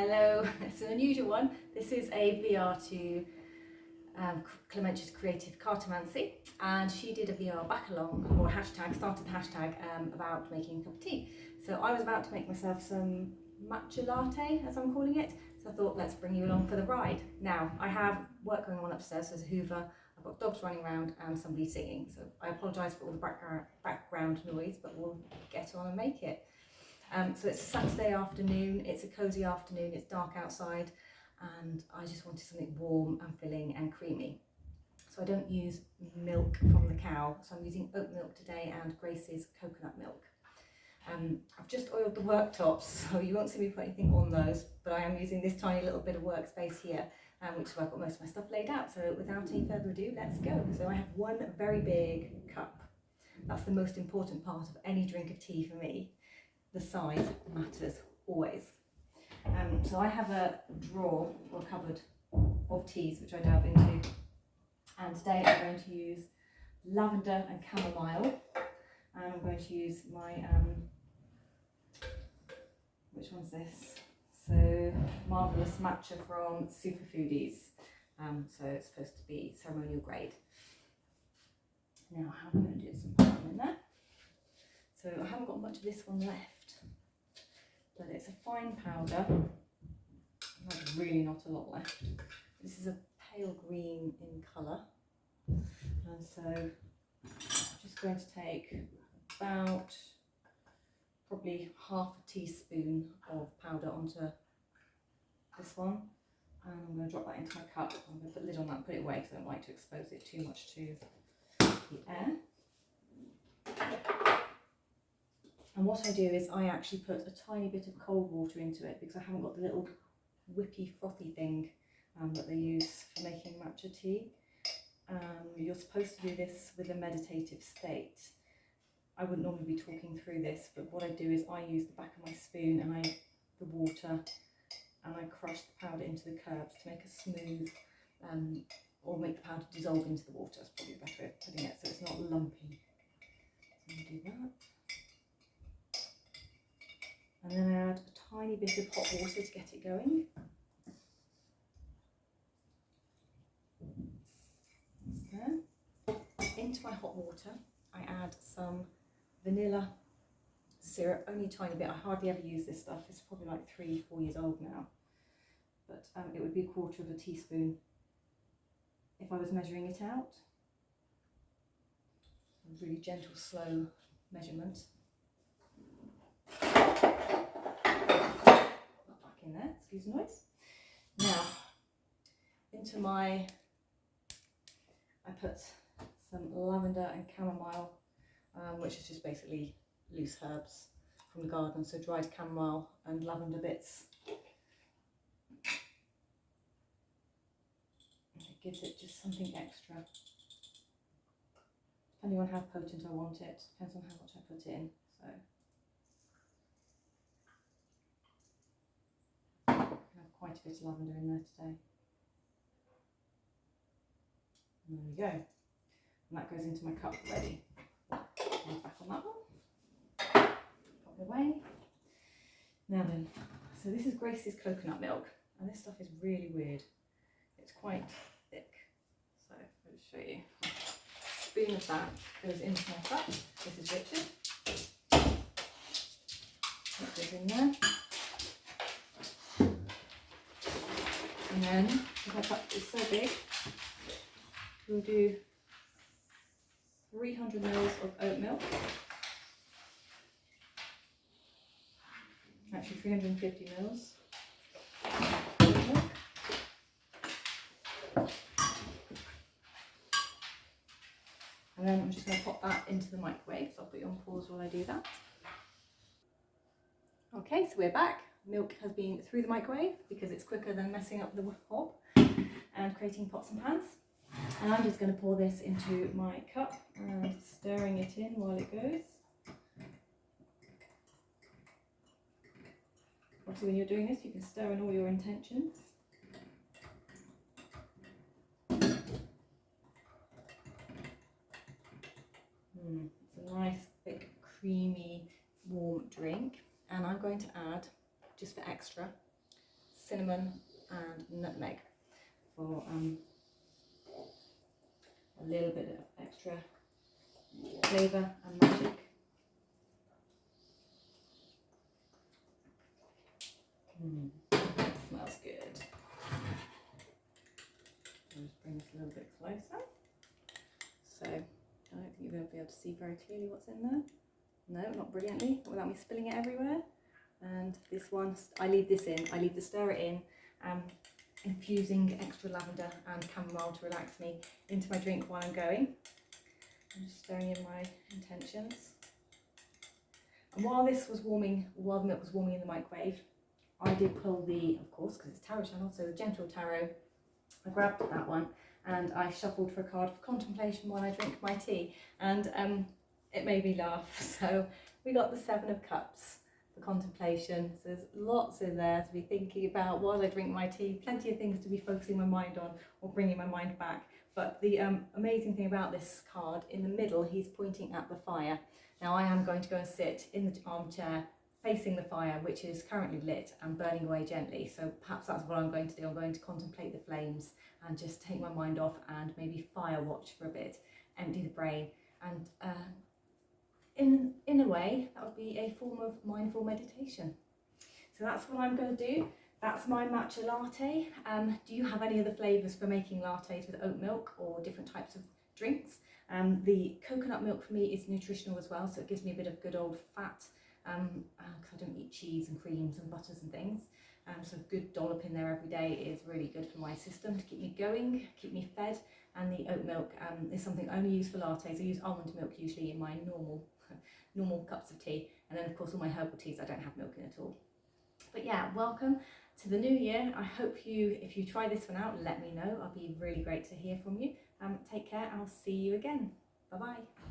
Hello, it's an unusual one. This is a VR to Clementia's Creative Cartomancy, and she did a VR back along, or hashtag, started the hashtag about making a cup of tea. So I was about to make myself some matcha latte, as I'm calling it, so I thought let's bring you along for the ride. Now, I have work going on upstairs, there's a hoover, I've got dogs running around and somebody singing, so I apologise for all the background noise, but we'll get on and make it. So it's Saturday afternoon, it's a cosy afternoon, it's dark outside, and I just wanted something warm and filling and creamy. So I don't use milk from the cow, so I'm using oat milk today and Grace's coconut milk. I've just oiled the worktops, so you won't see me put anything on those, but I am using this tiny little bit of workspace here, which is where I've got most of my stuff laid out. So without any further ado, let's go. So I have one very big cup. That's the most important part of any drink of tea for me. The size matters always. So I have a drawer or a cupboard of teas which I delve into, and today I'm going to use lavender and chamomile, and I'm going to use my which one's this? So Marvellous Matcha from Superfoodies. So it's supposed to be ceremonial grade. Now I'm going to do some powder in there. So I haven't got much of this one left, but it's a fine powder. There's really not a lot left. This is a pale green in colour, and so I'm just going to take about probably half a teaspoon of powder onto this one, and I'm going to drop that into my cup. I'm going to put the lid on that and put it away because I don't like to expose it too much to the air. And what I do is I actually put a tiny bit of cold water into it because I haven't got the little whippy frothy thing that they use for making matcha tea. You're supposed to do this with a meditative state. I wouldn't normally be talking through this, but what I do is I use the back of my spoon and the water, and I crush the powder into the curbs to make a smooth, or make the powder dissolve into the water. That's probably a better way of putting it, so it's not lumpy. So I'm going to do that. And then I add a tiny bit of hot water to get it going. There. Into my hot water, I add some vanilla syrup, only a tiny bit. I hardly ever use this stuff. It's probably like 3-4 years old now. But it would be 1/4 of a teaspoon if I was measuring it out. A really gentle, slow measurement. Back in there, excuse the noise. Now, into I put some lavender and chamomile, which is just basically loose herbs from the garden, so dried chamomile and lavender bits. It gives it just something extra, depending on how potent I want it, depends on how much I put in. So I have quite a bit of lavender in there today. And there we go. And that goes into my cup ready. Back on that one. Pop it away. Now then, so this is Grace's coconut milk, and this stuff is really weird. It's quite thick. So I'll just show you. A spoon of that goes into my cup. This is Richard. That goes in there. And then, if my cup is so big, we'll do 300 ml of oat milk. Actually 350 ml. Oat milk. And then I'm just going to pop that into the microwave, so I'll put you on pause while I do that. Okay, so we're back. Milk has been through the microwave because it's quicker than messing up the hob and creating pots and pans. And I'm just going to pour this into my cup and stirring it in while it goes. Obviously when you're doing this you can stir in all your intentions. It's a nice, thick, creamy, warm drink. And I'm going to add, just for extra, cinnamon and nutmeg for a little bit of extra flavour and magic. Smells good. I'll just bring this a little bit closer. So I don't think you're going to be able to see very clearly what's in there. No, not brilliantly, without me spilling it everywhere. And this one, I leave this in. I leave the stirrer in, infusing extra lavender and chamomile to relax me into my drink while I'm going. I'm just stirring in my intentions. And while this was warming, while the milk was warming in the microwave, I did pull the, of course, because it's tarot channel, so the gentle tarot. I grabbed that one and I shuffled for a card for contemplation while I drink my tea, and it made me laugh. So we got the Seven of Cups for contemplation. So there's lots in there to be thinking about while I drink my tea, plenty of things to be focusing my mind on or bringing my mind back. But the amazing thing about this card, in the middle, he's pointing at the fire. Now I am going to go and sit in the armchair facing the fire, which is currently lit and burning away gently. So perhaps that's what I'm going to do. I'm going to contemplate the flames and just take my mind off and maybe fire watch for a bit, empty the brain. And in a way, that would be a form of mindful meditation. So that's what I'm going to do. That's my matcha latte. Do you have any other flavours for making lattes with oat milk or different types of drinks? The coconut milk for me is nutritional as well, so it gives me a bit of good old fat, because I don't eat cheese and creams and butters and things. So a good dollop in there every day is really good for my system to keep me going, keep me fed. And the oat milk is something I only use for lattes. I use almond milk usually in my normal cups of tea, and then of course all my herbal teas I don't have milk in at all. But yeah, welcome to the new year. I hope if you try this one out, let me know. I'll be really great to hear from you. Take care, and I'll see you again. Bye bye.